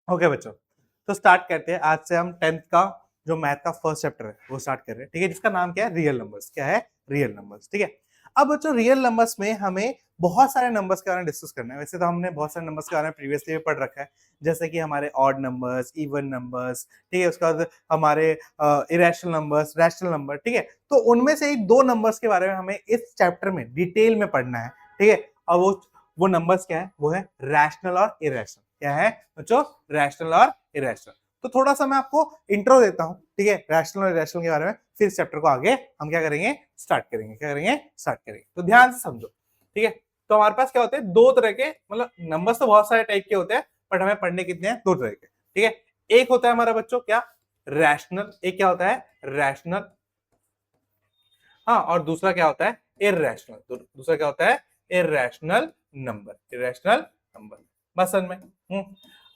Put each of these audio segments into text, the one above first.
Okay बच्चों, तो start करते हैं। आज से हम 10th का जो मैथ का फर्स्ट चैप्टर है वो स्टार्ट कर रहे हैं, ठीक है, जिसका नाम क्या है, रियल नंबर्स। क्या है? रियल नंबर्स, ठीक है। अब बच्चों रियल नंबर्स में हमें बहुत सारे नंबर्स के बारे में डिस्कस करना है। वैसे तो हमने बहुत सारे नंबर्स के बारे में प्रीवियसली भी पढ़ रखा है, जैसे कि हमारे ऑड नंबर्स, इवन नंबर्स, ठीक है, उसके बाद हमारे इरेशनल नंबर्स, रैशनल नंबर, ठीक है। तो उनमें से ही दो नंबर्स के बारे में हमें इस चैप्टर में डिटेल में पढ़ना है, ठीक है। और वो नंबर्स क्या है? वो है रैशनल और इरेशनल। क्या है बच्चों? रैशनल और इरेशनल। तो थोड़ा सा मैं आपको इंट्रो देता हूं, ठीक है, रैशनल और इरेशनल के बारे में। फिर इस चैप्टर को आगे हम क्या करेंगे? स्टार्ट करेंगे। क्या करेंगे? स्टार्ट करेंगे। तो ध्यान से समझो, ठीक है। तो हमारे पास क्या होते हैं? दो तरह के, मतलब नंबर्स तो बहुत सारे टाइप के होते हैं, बट हमें पढ़ने कितने हैं? दो तरह के, ठीक है। एक होता है हमारा बच्चों क्या? रैशनल। एक क्या होता है? रैशनल। हाँ, और दूसरा क्या होता है? इररेशनल। दूसरा क्या होता है? Irrational number. इररेशनल नंबर, बस समझ में?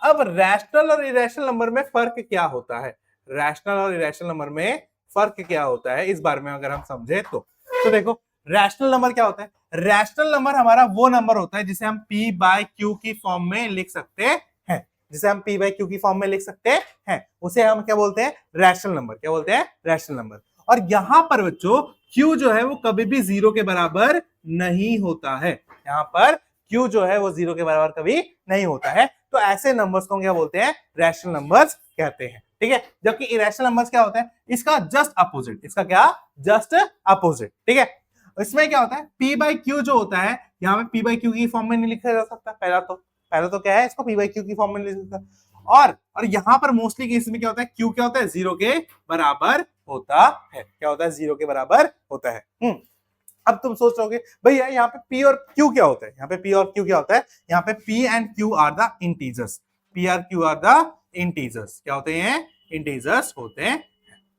अब रैशनल और इरेशनल नंबर में फर्क क्या होता है? रैशनल और इरेशनल नंबर में फर्क क्या होता है, इस बारे में अगर हम समझे तो देखो, रैशनल नंबर क्या होता है? रैशनल नंबर हमारा वो नंबर होता है जिसे हम पी बाय क्यू की फॉर्म में लिख सकते हैं। जिसे हम पी बाय क्यू की फॉर्म में लिख सकते हैं, उसे हम क्या बोलते हैं? Rational number. क्या बोलते हैं? Rational number. और यहां पर बच्चों Q जो है वो कभी भी जीरो के बराबर नहीं होता है। यहाँ पर Q जो है वो जीरो के बराबर कभी नहीं होता है। तो ऐसे नंबर्स को क्या बोलते हैं? रैशनल नंबर्स कहते हैं, ठीक है। जबकि इरेशनल नंबर्स क्या होता है? इसका जस्ट अपोजिट। इसका क्या? जस्ट अपोजिट, ठीक है। इसमें क्या होता है? P बाई क्यू जो होता है, यहाँ पे P बाई क्यू की फॉर्म में नहीं लिखा जा सकता। पहला तो क्या है? इसको P बाई क्यू की फॉर्म में नहीं लिख सकता। और यहाँ पर मोस्टली केस में क्या होता है? Q क्या होता है? जीरो के बराबर होता है। क्या होता है? जीरो के बराबर होता है। अब तुम सोच रहोगे भैया यहाँ पे P और Q क्या होता है? यहाँ पे P और Q क्या होता है? यहाँ पे P and Q are the integers. P और Q आर द इंटीजर्स। क्या होते हैं? इंटीजर्स होते हैं,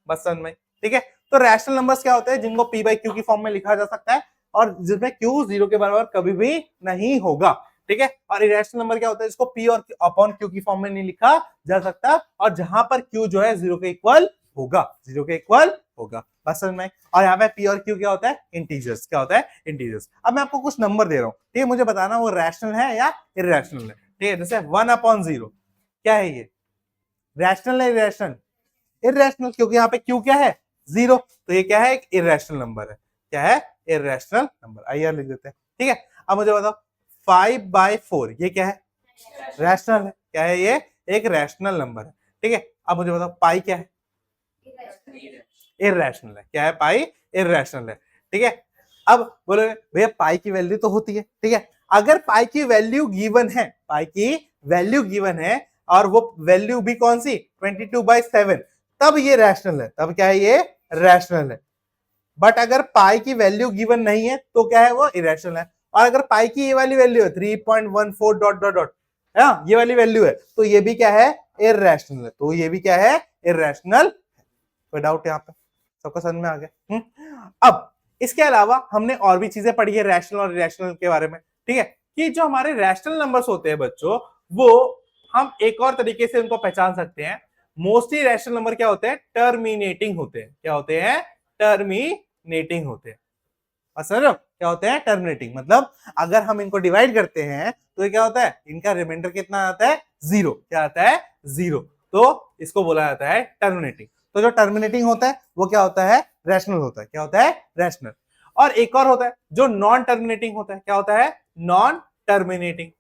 बस समझ में? ठीक है। तो रैशनल नंबर्स क्या होते हैं? जिनको P बाई Q की फॉर्म में लिखा जा सकता है और जिसमें Q जीरो के बराबर कभी भी नहीं होगा, ठीक है। और इरेशनल नंबर क्या होता है? इसको P और अपॉन Q की फॉर्म में नहीं लिखा जा सकता, और जहां पर Q जो है जीरो के इक्वल होगा, जीरो के इक्वल होगा, बस समझ में? और यहाँ पे P और Q क्या होता है? इंटीजर्स। क्या होता है? इंटीजर्स। अब मैं आपको कुछ नंबर दे रहा हूँ, ठीक है, मुझे बताना वो रैशनल है या इरेशनल है, ठीक है। जैसे 1/0 क्या है? ये रैशनल है इरेशनल? इरेशनल, क्योंकि यहाँ पे Q क्या है? जीरो। तो ये क्या है? एक इरेशनल नंबर है। क्या है? Irrational number. आइए लिख देते हैं, ठीक है। अब मुझे बताओ 5/4 ये क्या है? रैशनल है। क्या है ये? एक रैशनल नंबर है, ठीक है। अब मुझे बताओ पाई क्या है? इररेशनल है। क्या है? पाई इररेशनल है, ठीक है। अब बोले भैया पाई की वैल्यू तो होती है, ठीक है। अगर पाई की वैल्यू गिवन है, पाई की वैल्यू गिवन है और वो वैल्यू भी कौन सी? 22/7, तब ये रैशनल है। तब क्या है? ये रैशनल है। बट अगर पाई की वैल्यू गिवन नहीं है तो क्या है? वो इरेशनल है। और अगर पाई की ये वाली वैल्यू है 3.14 डॉट डॉट डॉट, ये वाली वैल्यू है, तो ये भी क्या है? इरेशनल है। तो ये भी क्या है? इरेशनल। कोई डाउट यहाँ पे? सबको समझ में आ गया? अब इसके अलावा हमने और भी चीजें पढ़ी है रैशनल और इरेशनल के बारे में, ठीक है। कि जो हमारे रैशनल नंबर्स होते हैं बच्चों, वो हम एक और तरीके से उनको पहचान सकते हैं। मोस्टली रैशनल नंबर क्या होते हैं? टर्मिनेटिंग होते हैं। क्या होते हैं? टर्मिनेटिंग होते हैं। समझ रहे हो? क्या होते हैं? टर्मिनेटिंग। मतलब अगर हम इनको डिवाइड करते हैं तो ये क्या होता है? इनका रिमाइंडर कितना आता है? जीरो। क्या आता है? जीरो। तो इसको बोला जाता है टर्मिनेटिंग। तो जो टर्मिनेटिंग होता है वो क्या होता है? रैशनल होता है। क्या होता है? रैशनल। और एक और होता है जो नॉन टर्मिनेटिंग होता है। क्या होता है? Non terminating.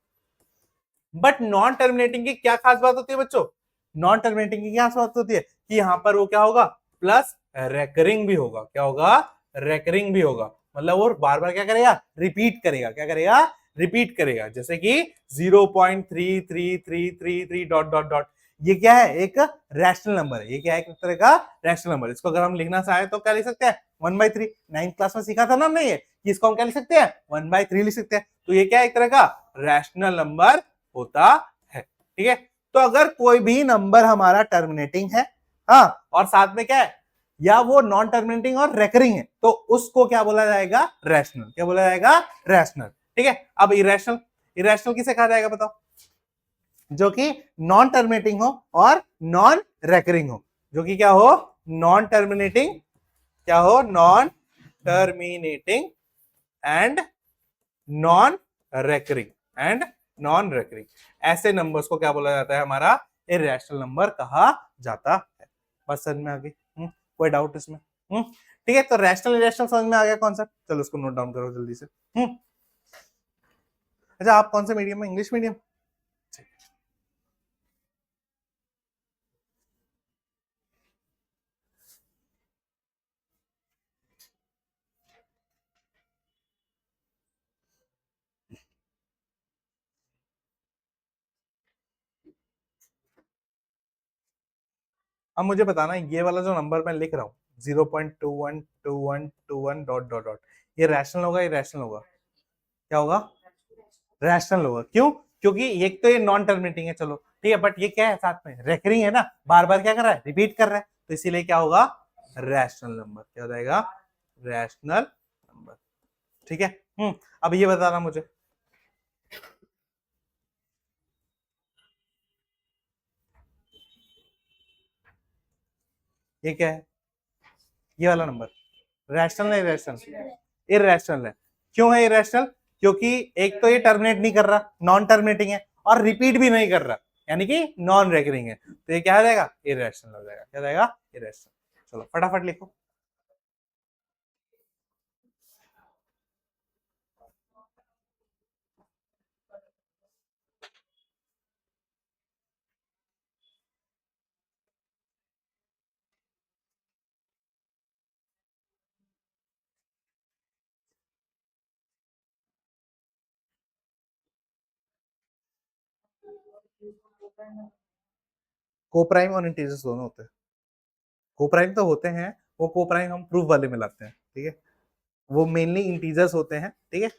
But non terminating की क्या खास बात होती है बच्चों? नॉन टर्मिनेटिंग की क्या खास बात होती है? कि यहां पर वो क्या होगा? प्लस रेकरिंग भी होगा। क्या होगा? रेकरिंग भी होगा। मतलब वो बार बार क्या करेगा? रिपीट करेगा। क्या करेगा? रिपीट करेगा। जैसे कि 0.3333 डॉट डॉट डॉट, ये क्या है? एक रैशनल नंबर है। ये क्या है? एक तरह का रैशनल नंबर। इसको अगर हम लिखना चाहे तो क्या लिख सकते हैं? 1/3। 9th क्लास में सीखा था ना हमने ये, कि इसको हम क्या लिख सकते हैं? 1/3 लिख सकते हैं। तो ये क्या है? एक तरह का रैशनल नंबर होता है, ठीक है। तो अगर कोई भी नंबर हमारा टर्मिनेटिंग है, हाँ, और साथ में क्या है, या वो नॉन टर्मिनेटिंग और रेकरिंग है, तो उसको क्या बोला जाएगा? रैशनल। क्या बोला जाएगा? रैशनल, ठीक है। अब इरेशनल, इरेशनल किसे कहा जाएगा बताओ? जो कि नॉन टर्मिनेटिंग हो और नॉन रेकरिंग हो। जो कि क्या हो? नॉन टर्मिनेटिंग, क्या हो? Non terminating and non recurring, and non recurring. ऐसे नंबर्स को क्या बोला जाता है? हमारा इरेशनल नंबर कहा जाता है। बस समझ में आ गई? कोई डाउट इसमें? ठीक है, तो रैशनल इरेशनल समझ में आ गया कॉन्सेप्ट। चलो उसको नोट डाउन करो जल्दी से। अच्छा, आप कौन से मीडियम में? English medium? अब मुझे बताना, ये वाला जो नंबर मैं लिख रहा हूँ 0.212121 डॉट डॉट डॉट, ये रैशनल होगा, ये रैशनल होगा? क्या होगा? रैशनल होगा। क्यों? क्योंकि एक तो ये नॉन टर्मिनेटिंग है, चलो ठीक है, बट ये क्या है, साथ में रेकरिंग है ना, बार बार क्या कर रहा है, रिपीट कर रहा है, तो इसीलिए क्या होगा, रैशनल नंबर। क्या हो जाएगा? Rational number. ठीक है। अब ये बताना मुझे, ये क्या है? ये वाला नंबर रैशनल है, इरेशनल? इरेशनल है। क्यों है इरेशनल? क्योंकि एक तो ये टर्मिनेट नहीं कर रहा, नॉन टर्मिनेटिंग है, और रिपीट भी नहीं कर रहा, यानी कि नॉन रेकरिंग है, तो ये क्या हो जाएगा, इरेशनल हो जाएगा। क्या जाएगा? इरेशनल। चलो फटाफट लिखो। कोप्राइम और इंटीजर्स दोनों होते हैं। कोप्राइम तो होते हैं, वो कोप्राइम हम प्रूफ वाले में लाते हैं, ठीक है, वो मेनली इंटीजर्स होते हैं, ठीक है।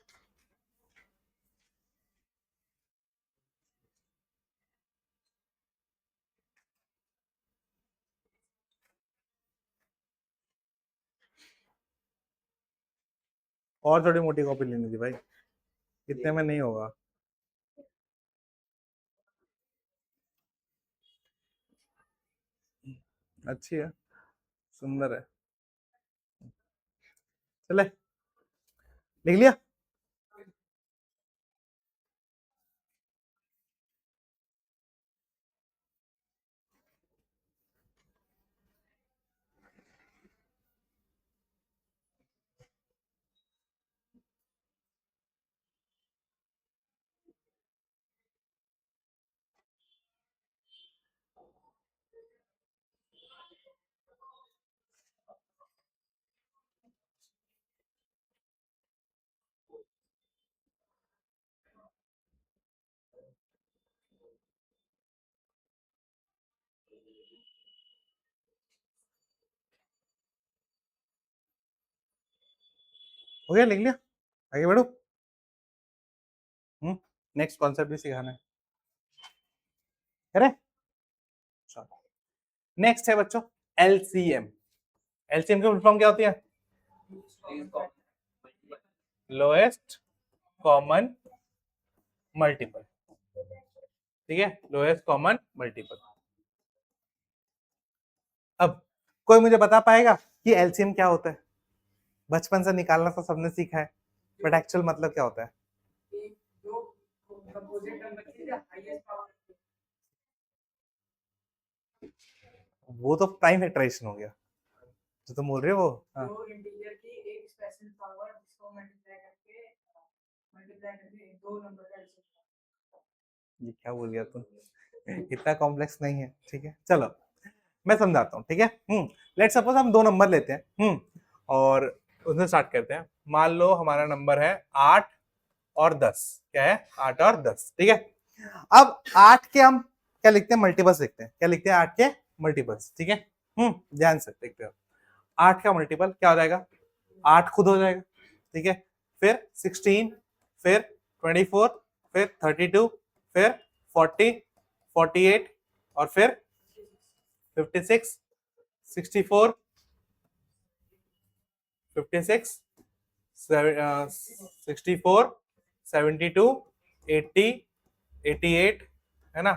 और थोड़ी मोटी कॉपी लेनी थी भाई, इतने में नहीं होगा। अच्छी है, सुंदर है। चले, लिख लिया? हो गया, लिख लिया? आगे बढ़ो। नेक्स्ट कॉन्सेप्ट भी सिखाना है, करें? नेक्स्ट है बच्चों एलसीएम। एलसीएम की फुल फॉर्म क्या होती है? Lowest common multiple. ठीक है, लोएस्ट कॉमन मल्टीपल। अब कोई मुझे बता पाएगा कि एलसीएम क्या होता है? बचपन से निकालना तो सबने सीखा है, बट एक्चुअल मतलब क्या होता है? वो तो प्राइम फैक्टराइजेशन हो गया, जो तुम बोल रहे हो वो। हाँ। तो इंटीजर की एक स्पेशल पावर जिसको मल्टीप्लाई करके दो नंबर का, ये क्या बोल गया तुम? इतना कॉम्प्लेक्स नहीं है, ठीक है, चलो मैं समझाता हूँ, ठीक है। लेट्स सपोज हम दो नंबर लेते हैं, और उसमें स्टार्ट करते हैं। मान लो हमारा नंबर है 8 और 10। क्या है? 8 और 10, ठीक है। अब 8 के हम क्या लिखते हैं? मल्टीपल्स लिखते हैं। क्या लिखते हैं? 8 के मल्टीपल्स, ठीक है। ध्यान से देखते हो, 8 का मल्टीपल क्या हो जाएगा? 8 खुद हो जाएगा, ठीक है। फिर 16, फिर 24, फिर 32, फिर 40, 48, और फिर 56, 64, 56, 64, 72, 80, 88, है ना?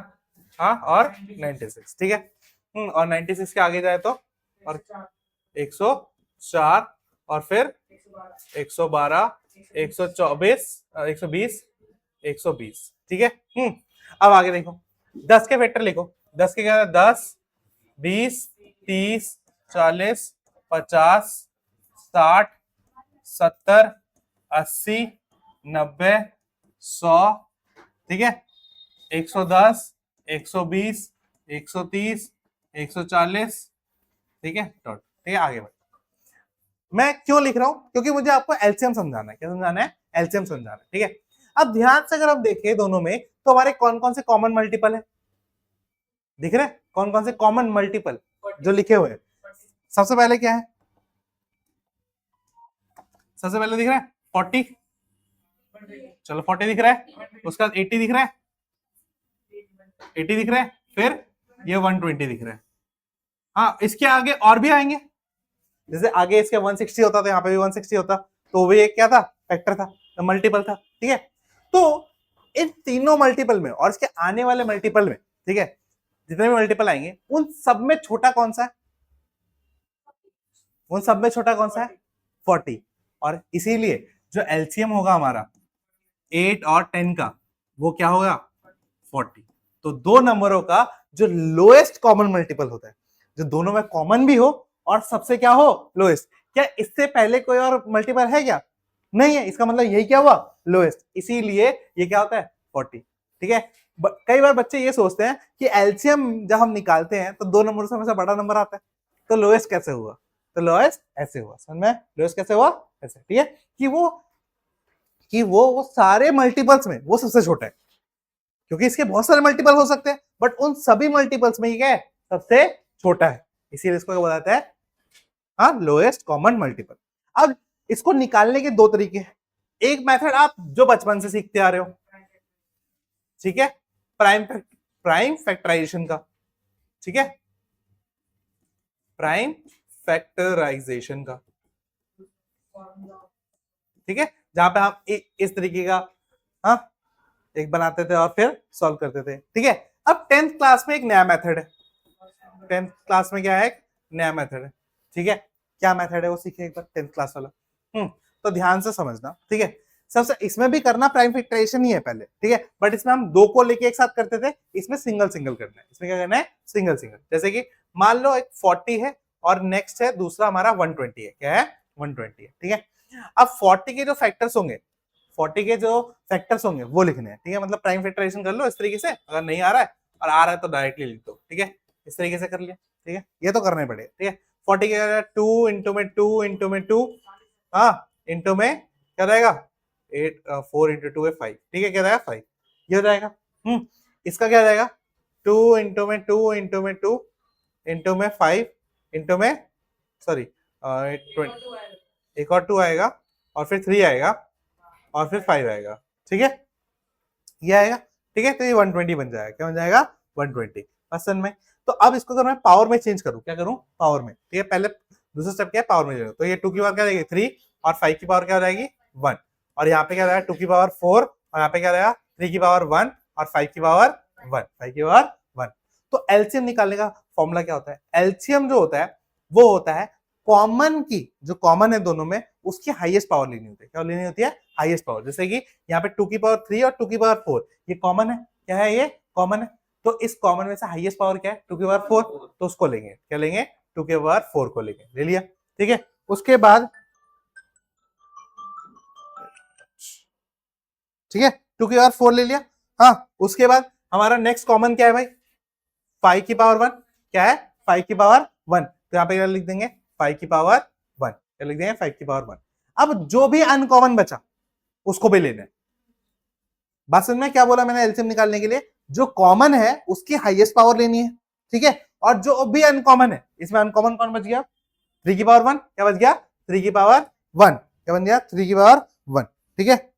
हाँ, और 96, ठीक है। और 96 के आगे जाए तो, और 104, और फिर 112, 124, 120, 120, ठीक है। अब आगे देखो, 10 के फैक्टर लिखो। 10 के क्या है? 10, 20, 30, 40, 50, 60, 70, 80, 90, 100, ठीक है, 110, 120, 130, 140, ठीक है डॉट, ठीक है आगे बढ़। मैं क्यों लिख रहा हूं? क्योंकि मुझे आपको एलसीएम समझाना है। क्या समझाना है? एलसीएम समझाना है, ठीक है। अब ध्यान से अगर हम देखें दोनों में, तो हमारे कौन कौन से कॉमन मल्टीपल है? दिख रहे हैं कौन कौन से कॉमन मल्टीपल जो लिखे हुए हैं? सबसे पहले क्या है? सबसे पहले दिख रहा है 40, चलो 40 दिख रहा है, उसका 80 दिख रहा है, 80 दिख रहा है, फिर ये 120 दिख रहा है। हाँ, इसके आगे और भी आएंगे, जैसे आगे इसके 160 होता तो यहाँ पे भी 160 होता, तो वो एक क्या था? फैक्टर था, तो मल्टीपल था, ठीक है। तो इन तीनों मल्टीपल में और इसके आने वाले मल्टीपल में, ठीक है, जितने भी मल्टीपल आएंगे उन सब में छोटा कौन सा है? उन सब में छोटा कौन सा है? 40। और इसीलिए जो एलसीएम होगा हमारा 8 और 10 का, वो क्या होगा? 40। तो दो नंबरों का जो लोएस्ट कॉमन मल्टीपल होता है, जो दोनों में कॉमन भी हो और सबसे क्या हो? लोएस्ट। क्या इससे पहले कोई और मल्टीपल है क्या? नहीं है, इसका मतलब यही क्या हुआ? लोएस्ट। इसीलिए ये क्या होता है? 40, ठीक है। कई बार बच्चे ये सोचते हैं कि एलसीएम जब हम निकालते हैं तो दो नंबर से हमेशा बड़ा नंबर आता है, तो लोएस्ट कैसे हुआ? तो लोएस्ट ऐसे हुआ, समझ में? लोएस्ट कैसे हुआ? ऐसे, ठीक है, कि वो सारे मल्टीपल्स में वो सबसे छोटा है, क्योंकि इसके बहुत सारे मल्टीपल हो सकते हैं, बट उन सभी मल्टीपल्स में ये क्या है? सबसे छोटा है, इसीलिए इसको क्या बताता है? हाँ, लोएस्ट कॉमन मल्टीपल। अब इसको निकालने के दो तरीके हैं। एक मेथड आप जो बचपन से सीखते आ रहे हो, ठीक है, प्राइम फैक्टराइजेशन का, ठीक है, प्राइम फैक्टराइजेशन का, ठीक है, जहां पे हम इस तरीके का, हाँ, एक बनाते थे और फिर सॉल्व करते थे, ठीक है। अब 10th क्लास में एक नया मेथड है, 10th क्लास में क्या है? एक नया मेथड है, ठीक है। क्या मेथड है वो सीखे एक बार, 10th क्लास वाला। तो ध्यान से समझना, ठीक है। सबसे इसमें भी करना प्राइम फैक्टराइजेशन ही है पहले, ठीक है, बट इसमें हम दो को लेके एक साथ करते थे, इसमें सिंगल सिंगल करना है। इसमें क्या करना है? Single single. जैसे कि मान लो एक 40 है और नेक्स्ट है दूसरा हमारा 120 है। क्या है? 120 है, ठीक है। अब 40 के जो फैक्टर्स होंगे, 40 के जो फैक्टर्स होंगे वो लिखने हैं, ठीक है। मतलब प्राइम फैक्टराइजेशन कर लो इस तरीके से, अगर नहीं आ रहा है और आ रहा है तो डायरेक्टली लिख दो, ठीक है, इस तरीके से कर लिया, ठीक है। ये तो करना ही पड़ेगा, ठीक है। 40 के 2 इंटू में 2 इंटू में 2, हाँ, इंटू में क्या रहेगा? 8, 4 इंटू 2 है 5, ठीक है, क्या रहेगा? 5, ये हो जाएगा। इसका क्या रहेगा? 2 इंटू में 2 इंटू में 2 इंटू में 5 इंटू में, सॉरी, एक और 2 आएगा और फिर 3 आएगा और फिर 5 आएगा, ठीक है, ये आएगा, ठीक है। तो ये 120 बन जाएगा। क्या बन जाएगा? 120 पर्सन में। तो अब इसको अगर मैं पावर में चेंज करूं, क्या करूं? पावर में, ठीक है। पहले दूसरा स्टेप क्या है? पावर में। तो ये 2 की पावर क्या रहेगी? 3, और 5 की पावर क्या हो जाएगी? 1, और यहाँ पे क्या रहेगा? 2 की पावर 4, और यहाँ पे क्या रहेगा? 3 की पावर 1 और 5 की पावर 1, 5 की पावर 1। तो एलसीएम निकालने का फॉर्मूला क्या होता है? एलसीएम जो होता है वो होता है कॉमन की, जो कॉमन है दोनों में, उसकी हाईएस्ट पावर लेनी होती है। क्या लेनी होती है? Highest power. जैसे कि यहाँ पे 2 की पावर 3 और 2 की पावर 4, ये कॉमन है। क्या है? ये कॉमन है। तो इस कॉमन में से हाईएस्ट पावर क्या है? 2 की पावर 4, तो उसको लेंगे। क्या लेंगे? 2 की पावर 4 को लेंगे, ले लिया, ठीक है। उसके बाद, ठीक है, 2 की पावर 4 ले लिया। हाँ, उसके बाद हमारा नेक्स्ट कॉमन क्या है भाई? 5 की पावर 1। क्या है? 5 की पावर 1। तो यहाँ पे क्या लिख देंगे? 5 की पावर 1। क्या लिख देंगे? 5 की पावर 1। अब जो भी अनकॉमन बचा उसको भी लेना है। बात समझ में? क्या बोला मैंने एलसीएम निकालने के लिए? जो कॉमन है उसकी हाईएस्ट पावर लेनी है, ठीक है। और जो भी अनकॉमन है, इसमें अनकॉमन कौन बच गया? 3 की पावर 1। क्या बच गया? 3 की पावर 1। क्या बन गया? 3 की पावर 1, ठीक है।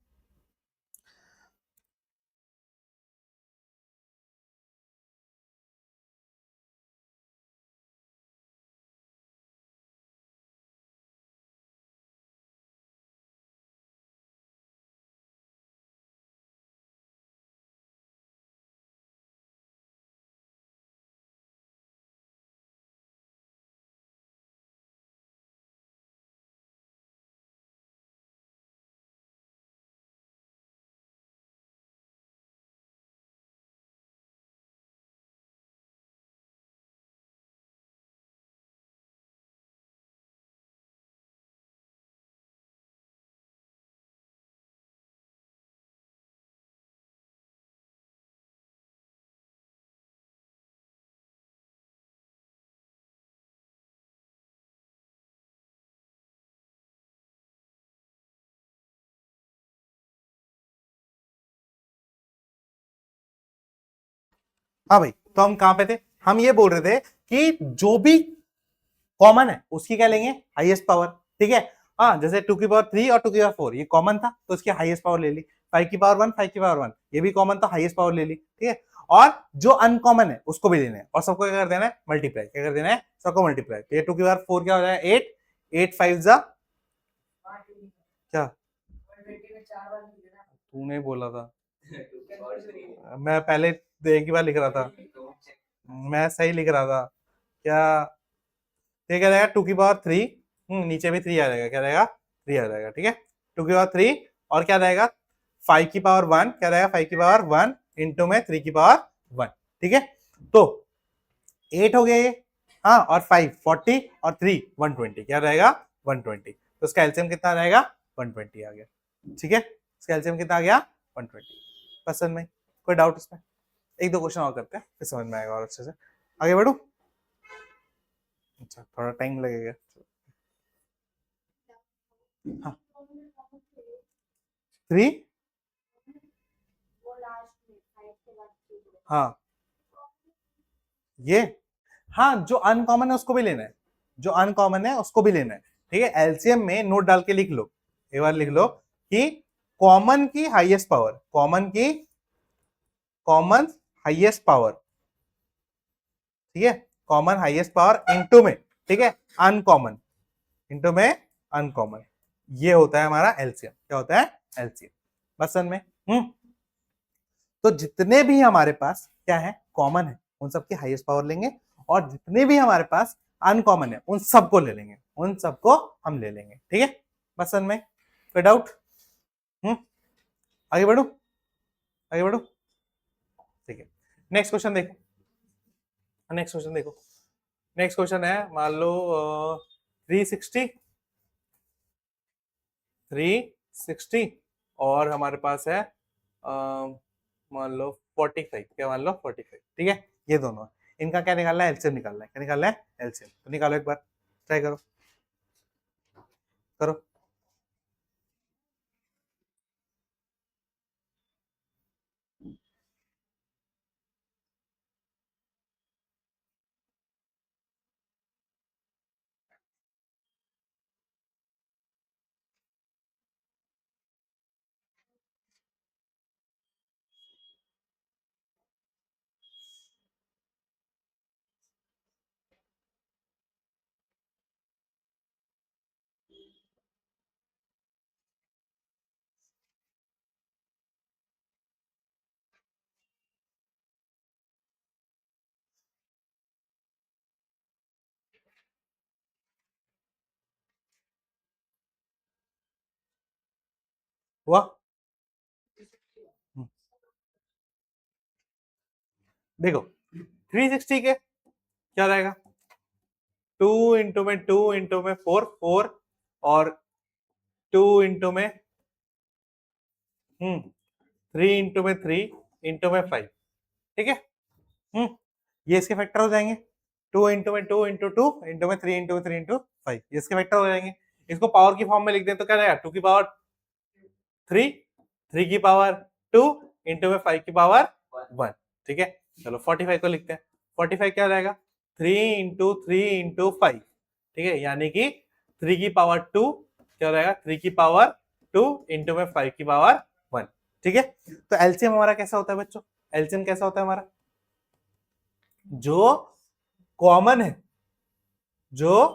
हाँ भाई, तो हम कहां पे थे? हम ये बोल रहे थे कि जो भी कॉमन है उसकी क्या लेंगे? Highest power. ठीक है, हाँ, जैसे 2 की पावर 3 और 2 की पावर 4 ये कॉमन था तो इसकी हाईएस्ट पावर ले ली। 5 की पावर 1 5 की पावर 1 ये भी कॉमन था, हाईएस्ट पावर ले ली। ठीक है, और जो अनकॉमन है उसको भी लेना है और सबको क्या कर देना है? मल्टीप्लाई। क्या कर देना है? सबको मल्टीप्लाई। तो ये 2 की पावर 4 क्या हो जाएगा? 8। 8 5 जा क्या? तूने बोला था। मैं पहले एक ही बार लिख रहा था, मैं सही लिख रहा था क्या? ये क्या रहेगा? 2 की पावर 3, नीचे भी 3 आ जाएगा। क्या रहेगा? 3 आ जाएगा। ठीक है, 2 की पावर 3 और क्या रहेगा? 5 की पावर 1 क्या रहेगा? 5 की पावर 1 इंटू में 3 की पावर 1। ठीक है, तो 8 हो गया ये, हाँ, और 5 40 और 3 120 क्या रहेगा? 120। तो इसका एलसीएम कितना रहेगा? 120 आ गया। ठीक है, इसका एलसीएम कितना आ गया? 120। पसंद में कोई डाउट इसमें? एक दो क्वेश्चन और करते हैं फिर समझ में आएगा और अच्छे से। आगे बढ़ू? अच्छा, थोड़ा टाइम लगेगा। हाँ, 3, हाँ, ये, हाँ, जो अनकॉमन है उसको भी लेना है, जो अनकॉमन है उसको भी लेना है। ठीक है, एलसीएम में नोट डाल के लिख लो, एक बार लिख लो कि कॉमन की highest power, common highest power, ठीक है, कॉमन हाईएस्ट पावर इनटू में, ठीक है, अनकॉमन इनटू में अनकॉमन, ये होता है हमारा एलसीएम। क्या होता है? एलसीएम। बस समझ में? तो जितने भी हमारे पास क्या है? कॉमन है, उन सबकी हाईएस्ट पावर लेंगे और जितने भी हमारे पास अनकॉमन है उन सबको ले लेंगे, उन सबको हम ले लेंगे। ठीक है, बस समझ में? कोई डाउट? हम्म आगे बढ़ू? आगे बढ़ू? ठीक है, नेक्स्ट क्वेश्चन देखो। नेक्स्ट क्वेश्चन देखो। नेक्स्ट क्वेश्चन है, मान लो 360, 360 और हमारे पास है मान लो 45। क्या मान लो? 45। ठीक है, ये दोनों है। इनका क्या निकालना है? एलसीएम निकालना है। क्या निकालना है? एलसीएम। तो निकालो एक बार, ट्राई करो, करो। हुआ? हम्म, देखो 360 के क्या रहेगा? 2 इंटू में 4 4 और 2 इंटू में 3 इंटू में 3 इंटू में 5। ठीक है, ये इसके फैक्टर हो जाएंगे। 2 इंटू में 2 इंटू 2 इंटू में 3 इंटू 3 इंटू 5 ये इसके फैक्टर हो जाएंगे। इसको पावर की फॉर्म में लिख दें तो क्या रहेगा? 2 की पावर 3, 3 की पावर 2 इंटू में 5 की पावर 1। ठीक है, चलो 45 को लिखते हैं। 45 क्या रहेगा? 3 इंटू 3 इंटू 5। ठीक है, यानी कि 3 की पावर 2 क्या रहेगा? 3 की पावर 2 इंटू में 5 की पावर 1। ठीक है, तो एलसीएम हमारा कैसा होता है बच्चों? एलसीएम कैसा होता है हमारा? जो कॉमन है, जो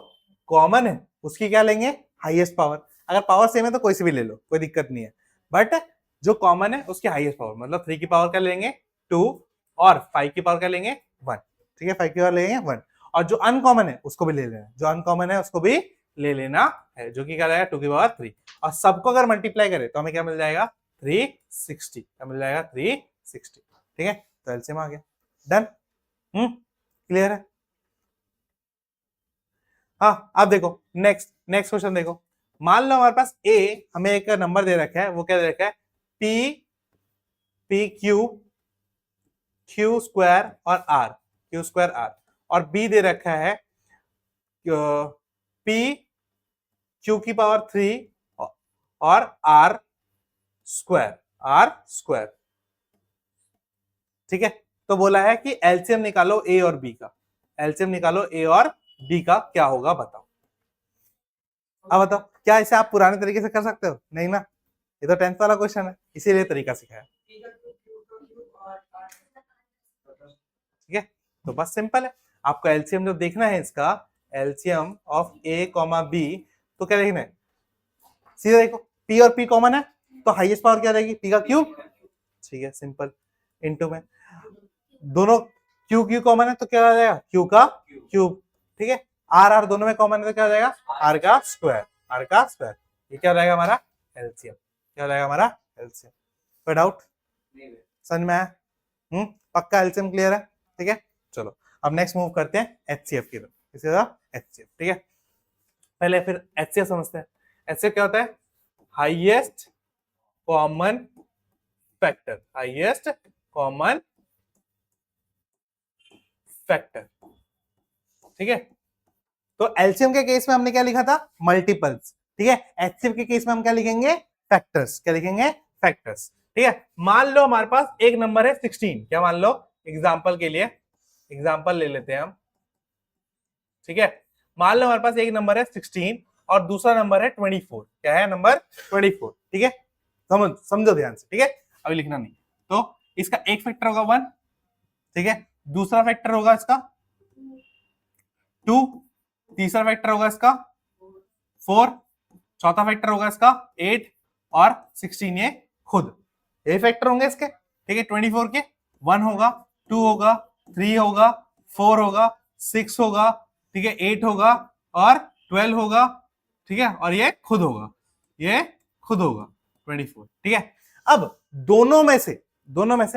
कॉमन है उसकी क्या लेंगे? Highest power. अगर पावर सेम है तो कोई से भी ले लो, कोई दिक्कत नहीं है, बट जो कॉमन है उसकी हाईएस्ट पावर, मतलब 3 की पावर क्या लेंगे? 2 और 5 की पावर क्या लेंगे? 1। ठीक है, 5 की पावर लेंगे 1 और जो अनकॉमन है उसको भी ले लेना, जो अनकॉमन है उसको भी ले लेना है, जो कि क्या रहेगा? 2 की पावर 3 और सबको अगर मल्टीप्लाई करें तो हमें क्या मिल जाएगा? 360। क्या मिल जाएगा? 360। ठीक है, तो एलसीएम आ गया। डन? क्लियर है? हाँ, अब देखो नेक्स्ट नेक्स्ट क्वेश्चन देखो। मान लो हमारे पास ए, हमें एक नंबर दे रखा है, वो क्या दे रखा है? P, P Q, Q square और आर, क्यू स्क्वायर आर, और बी दे रखा है पी Q की पावर 3 और आर स्क्वायर, आर स्क्वायर। ठीक है, तो बोला है कि एलसीएम निकालो ए और बी का, एलसीएम निकालो ए और बी का, क्या होगा बताओ। अब बताओ, क्या इसे आप पुराने तरीके से कर सकते हो? नहीं ना, ये तो 10th वाला क्वेश्चन है, इसीलिए तरीका सिखाया। ठीक है, तो बस सिंपल है, आपको एलसीएम जो देखना है इसका, LCM of A comma B, तो क्या देखना है, सीधा देखो, पी और पी कॉमन है, तो हाईएस्ट पावर क्या रहेगी, पी का क्यूब। ठीक है, सिंपल, इनटू में दोनों क्यू क्यू कॉमन है, तो क्या आ जाएगा, क्यू का क्यूब। ठीक है, आर आर दोनों में कॉमन है, तो क्या हो जाएगा, आर का स्क्वायर, आर का स्क्वायर। ये क्या हो जाएगा हमारा एलसीएम, क्या हो जाएगा हमारा एलसीएम। कोई डाउट समझ में आया? पक्का एलसीएम क्लियर है? ठीक है, चलो अब नेक्स्ट मूव करते हैं एचसीएफ की तरफ, इसी तरह एचसीएफ। ठीक है, पहले फिर एचसीएफ समझते हैं। एचसीएफ क्या होता है, highest common factor, highest common factor. ठीक है, तो एलसीएम के केस में हमने क्या लिखा था, मल्टीपल्स। ठीक है, एचसीएफ के केस में हम क्या लिखेंगे, फैक्टर्स। क्या लिखेंगे, फैक्टर्स। ठीक है, मान लो हमारे पास एक नंबर है 16, क्या मान लो, एग्जांपल के लिए एग्जांपल ले लेते हैं हम। ठीक है, मान लो हमारे पास एक नंबर है 16 और दूसरा नंबर है 24, क्या है नंबर 24। ठीक है, समझो ध्यान से। ठीक है, अभी लिखना नहीं, तो इसका एक फैक्टर होगा 1, ठीक है, दूसरा फैक्टर होगा इसका 2, तीसरा फैक्टर होगा इसका 4, चौथा फैक्टर होगा इसका 8 और 16 ये खुद, ये फैक्टर होंगे इसके। ठीक है, 24 के 1 होगा, 2 होगा, 3 होगा, 4 होगा, 6 होगा, ठीक है, 8 होगा और 12 होगा। ठीक है, और ये खुद होगा, ये खुद होगा 24। ठीक है, अब दोनों में से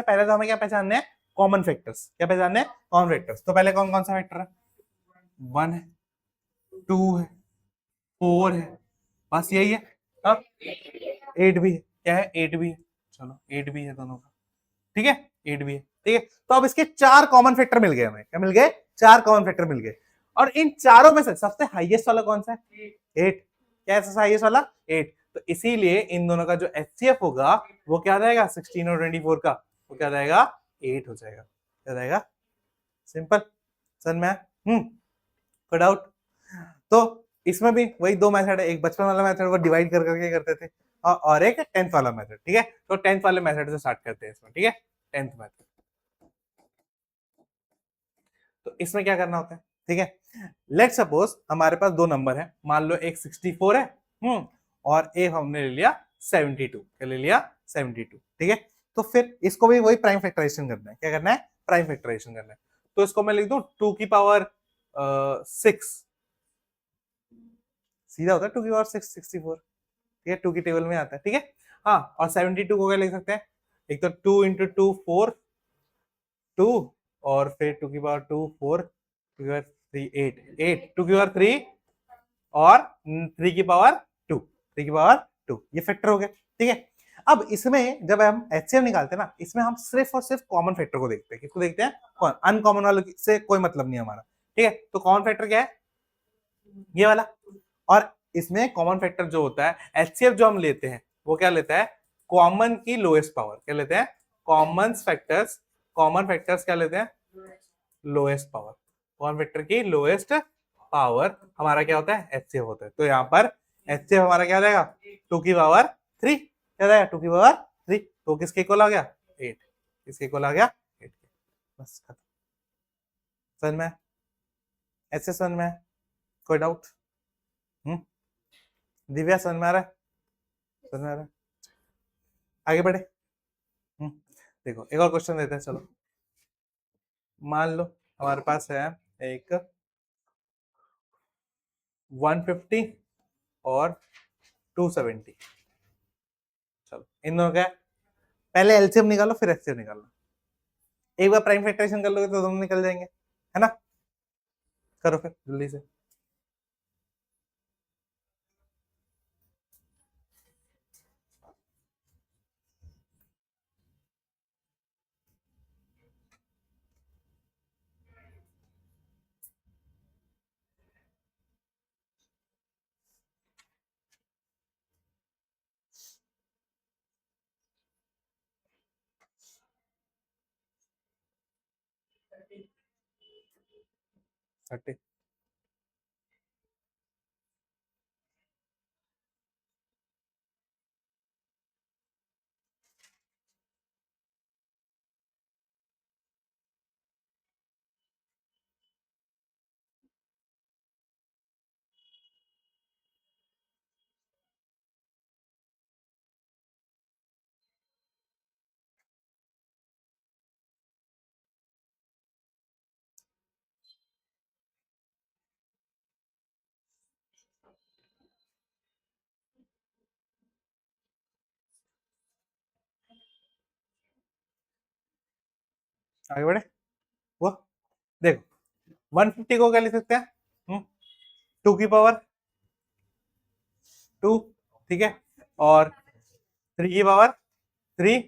पहले तो हमें क्या पहचानना है, कॉमन फैक्टर्स। क्या पहचानना है, कॉमन फैक्टर्स। तो पहले कौन कौन सा फैक्टर है, 1 है, 2 है, 4 है, बस यही है। अब 8 भी है, क्या है, 8 भी है, चलो 8 भी है दोनों का। ठीक है, 8 भी है। ठीक है, तो अब इसके 4 कॉमन फैक्टर मिल गए हमें, क्या मिल गए, 4 कॉमन फैक्टर मिल गए। और इन चारों में से सबसे हाईएस्ट वाला कौन सा है, 8। क्या है सबसे हाईएस्ट वाला, 8। तो इसीलिए इन दोनों का जो एचसीएफ होगा वो क्या रहेगा, 16 और 24 का, वो क्या रहेगा, 8 हो जाएगा। क्या रहेगा, सिंपल, समझ में? कोई डाउट? तो इसमें भी वही दो मेथड है, एक बचपन वाला मेथड वो डिवाइड कर करके करते थे, और एक 10th वाला मेथड। ठीक है, तो 10th वाले मेथड से स्टार्ट करते हैं इसमें। ठीक है, 10th मेथड, तो इसमें क्या करना होता है, ठीक है, लेट सपोज हमारे पास दो नंबर है, मान लो एक 64 है, और एक हमने ले लिया 72। क्या ले लिया, 72। ठीक है, तो फिर इसको भी वही प्राइम फैक्टराइजेशन करना है। क्या करना है, प्राइम फैक्टराइजेशन करना है। तो इसको मैं लिख दूं 2 की पावर 6, सीधा होता है 2 की पावर 6, 64। ठीक है, 2 की टेबल में आता है। ठीक है, हाँ, और 72 को क्या लिख सकते हैं, एक तो 2 इंटू 2 4, 2, और फिर 2 की पावर 2 4, 2 की पावर 3 8, 8 2 की पावर 3 और 3 की पावर 2, 3 की पावर 2, ये फैक्टर हो गए। ठीक है, अब इसमें जब हम एचसीएफ निकालते हैं ना, इसमें हम सिर्फ और सिर्फ कॉमन फैक्टर को देखते हैं। किसको देखते हैं, कौन, अनकॉमन वालों से कोई मतलब नहीं हमारा। ठीक है, तो कॉमन फैक्टर क्या है, ये वाला। और इसमें कॉमन फैक्टर जो होता है, एचसीएफ जो हम लेते हैं वो क्या लेता है, कॉमन की लोएस्ट पावर। क्या लेते हैं, कॉमन फैक्टर्स, कॉमन फैक्टर्स क्या लेते हैं, लोएस्ट पावर। कॉमन फैक्टर की लोएस्ट पावर हमारा क्या होता है, एचसीएफ होता है। तो यहाँ पर एचसीएफ हमारा क्या रहेगा, 2 की पावर 3, क्या रहेगा, 2 की पावर 3। तो किसके इक्वल आ गया, 8, किसके इक्वल आ गया, 8। बस खत्म, समझ में, ऐसे समझ में, कोई डाउट? दिव्या समझ में आ रहा है, समझ में आ रहा है, आगे बढ़े। देखो एक और क्वेश्चन देते हैं, चलो मान लो हमारे पास है एक 150 और 270। चलो इन दोनों का है, पहले एलसीएम निकालो फिर एचसीएफ निकालो। एक बार प्राइम फैक्टराइजेशन कर लोगे तो दोनों निकल जाएंगे, है ना? करो फिर जल्दी से। 30। आगे बढ़े। वो देखो 150 को क्या लिख सकते हैं, 2 की पावर 2, ठीक है, और 3 की पावर 3,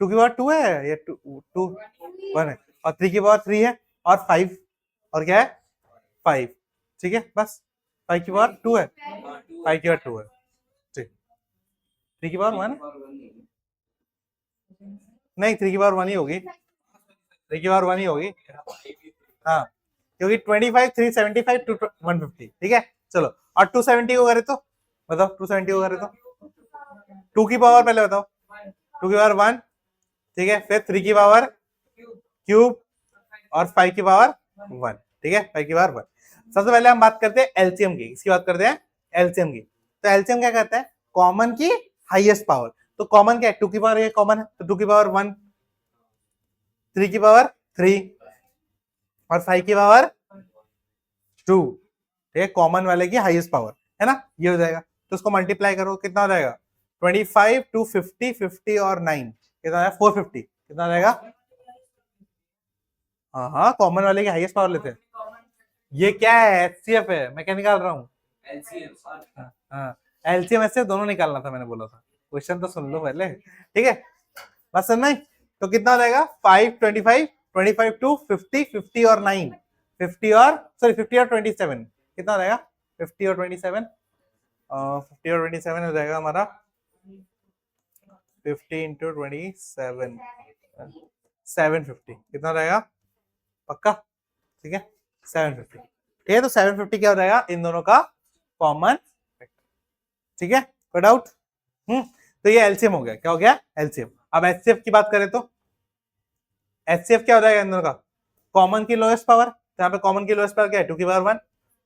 2 की पावर 2 है, ये 2 1 है, और 3 की पावर 3 है, और 5, और क्या है 5, ठीक है, बस 5 की पावर 2 है, 5 की पावर 2 है, ठीक। 3 की पावर 1 नहीं, 3 की पावर 1 ही होगी, 3 की पावर 1 ही होगी, हाँ, क्योंकि 25 375 150, ठीक है। चलो, और 270 को करे तो बताओ, 270 को करे तो 2 की पावर पहले बताओ, 2 की पावर 1, ठीक है, फिर 3 की पावर क्यूब और 5 की पावर 1, ठीक है, 5 की पावर 1। सबसे पहले हम बात करते हैं एलसीएम की, इसकी बात करते हैं एलसीएम की। तो एलसीएम क्या कहता है, कॉमन की हाईएस्ट पावर। तो कॉमन क्या है, 2 की पावर ये कॉमन है, तो 2 की पावर 1, 3 की पावर 3 और 5 की पावर 2, ठीक है, कॉमन वाले की हाईएस्ट पावर है ना, ये हो जाएगा। तो उसको मल्टीप्लाई करो, कितना हो जाएगा 25 2 50 50 और 9, कितना आएगा 450, कितना आ जाएगा। हाँ हाँ, कॉमन वाले की हाईएस्ट पावर लेते हैं। ये क्या है, एचसीएफ है, मैं क्या निकाल रहा हूँ, हाँ, एलसीएम एचसीएफ दोनों निकालना था, मैंने बोला था। क्वेश्चन तो सुन लो पहले, ठीक है, बस समझ में। तो कितना हो जाएगा 5 25 25 टू 50 50 और 9, 50 और सॉरी 50 और 27, कितना हो जाएगा 50 और 27, 50 और 27 हो जाएगा हमारा 50 इंटू 27 750, कितना हो जाएगा पक्का, ठीक है 750, ठीक है। तो 750 क्या हो जाएगा इन दोनों का कॉमन, ठीक है, कोई डाउट। तो ये एलसीएम हो गया, क्या हो गया एलसीएम। अब एचसीएफ की बात करें तो एचसीएफ क्या हो जाएगा इन दोनों का, कॉमन की लोएस्ट पावर, तो यहाँ पे कॉमन की लोएस्ट पावर क्या है 2 की पावर 1,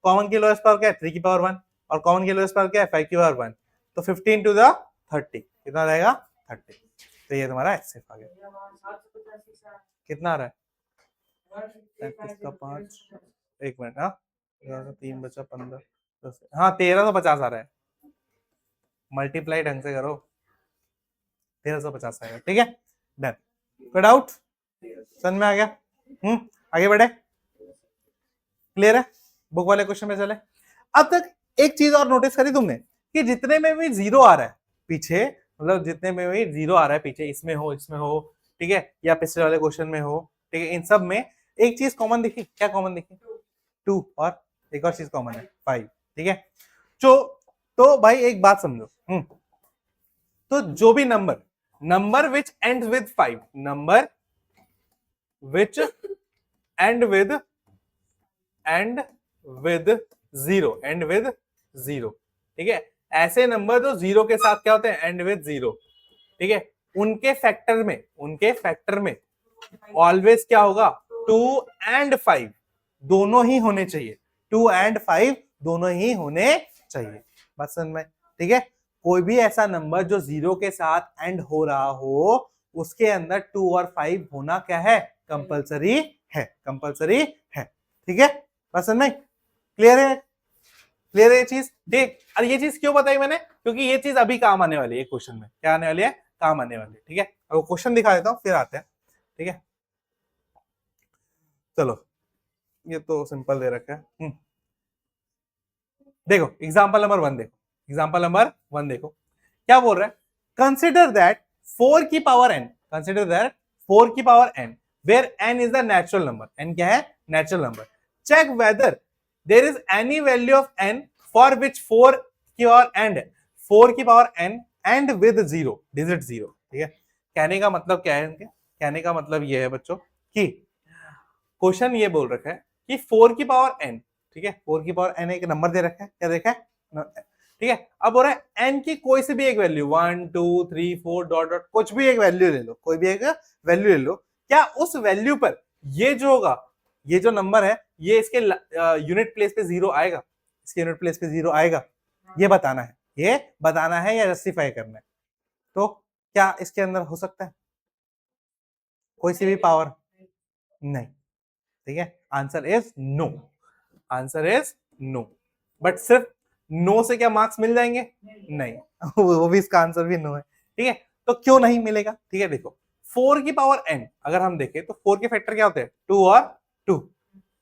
कॉमन की लोएस्ट पावर क्या है 3 की पावर 1, और कॉमन की लोएस्ट पावर क्या है 5 की पावर 1, तो 15 टू द 30, कितना रहेगा 30। तो ये तुम्हारा एचसीएफ आ गया। कितना आ रहा है 35 का 5, एक मिनट, हाँ 3 बचा 15 10, हाँ 1350 आ रहा है, मल्टीप्लाई ढंग से करो, 1350 आएगा, ठीक है डन। कोई डाउट, समझ में आ गया। आगे बढ़े, क्लियर है, बुक वाले क्वेश्चन में चले। अब तक एक चीज और नोटिस करी तुमने कि जितने में भी जीरो आ रहा है पीछे, मतलब जितने में भी जीरो आ रहा है पीछे, इसमें हो, ठीक है, या पिछले वाले क्वेश्चन में हो, ठीक है, इन सब में एक चीज कॉमन दिखी, क्या कॉमन दिखी 2, और एक और चीज कॉमन है 5, ठीक है। तो भाई एक बात समझो, तो जो भी number which and with 5, number which and with 0, ठीक है, ऐसे नंबर जो जीरो के साथ क्या होते हैं एंड विद 0, ठीक है, उनके फैक्टर में ऑलवेज क्या होगा 2 एंड 5 दोनों ही होने चाहिए, 2 एंड 5 दोनों ही होने चाहिए, बस समझ में, ठीक है। कोई भी ऐसा नंबर जो जीरो के साथ एंड हो रहा हो, उसके अंदर 2 और 5 होना क्या है, कंपलसरी कंपलसरी है, ठीक है, बस समझ में, क्लियर है, क्लियर है ये चीज, देख। और ये चीज क्यों बताई मैंने, क्योंकि ये चीज अभी काम आने वाली है क्वेश्चन में, क्या आने वाली है, काम आने वाली है, ठीक है। अब क्वेश्चन दिखा देता हूं फिर आते हैं, ठीक है। चलो, ये तो सिंपल दे रखा है, देखो एग्जांपल नंबर 1 देखो, एग्जांपल नंबर 1 देखो क्या बोल रहा है, कंसिडर दैट 4 की पावर n, कंसिडर दैट 4 की power n where n is the natural number, n क्या है natural number, check whether there is any value of n for which 4 की पावर n 4 की power n and with 0 digit 0, ठीक है। कहने का मतलब क्या है, कहने का मतलब यह है बच्चों कि क्वेश्चन ये बोल रखा है कि 4 की पावर n, ठीक है, 4 की पावर n एक नंबर दे रखा है, क्या देखा है, ठीक है। अब हो रहा है n की कोई सी भी एक वैल्यू 1 2 3 4 डॉट डॉट कुछ भी एक वैल्यू ले लो, कोई भी एक वैल्यू ले लो, क्या उस वैल्यू पर ये जो होगा, ये जो नंबर है, ये इसके यूनिट प्लेस पे जीरो आएगा, इसके यूनिट प्लेस पे जीरो आएगा, ये बताना है, ये बताना है या जस्टिफाई करना है। तो क्या इसके अंदर हो सकता है कोई सी भी पावर? नहीं, ठीक है, answer is no, answer is no. But सिर्फ नो से क्या मार्क्स मिल जाएंगे? नहीं वो भी इसका आंसर भी नो है, ठीक है। तो क्यों नहीं मिलेगा? ठीक है, देखो 4 की पावर n अगर हम देखें तो 4 के फैक्टर क्या होते हैं? 2 और 2,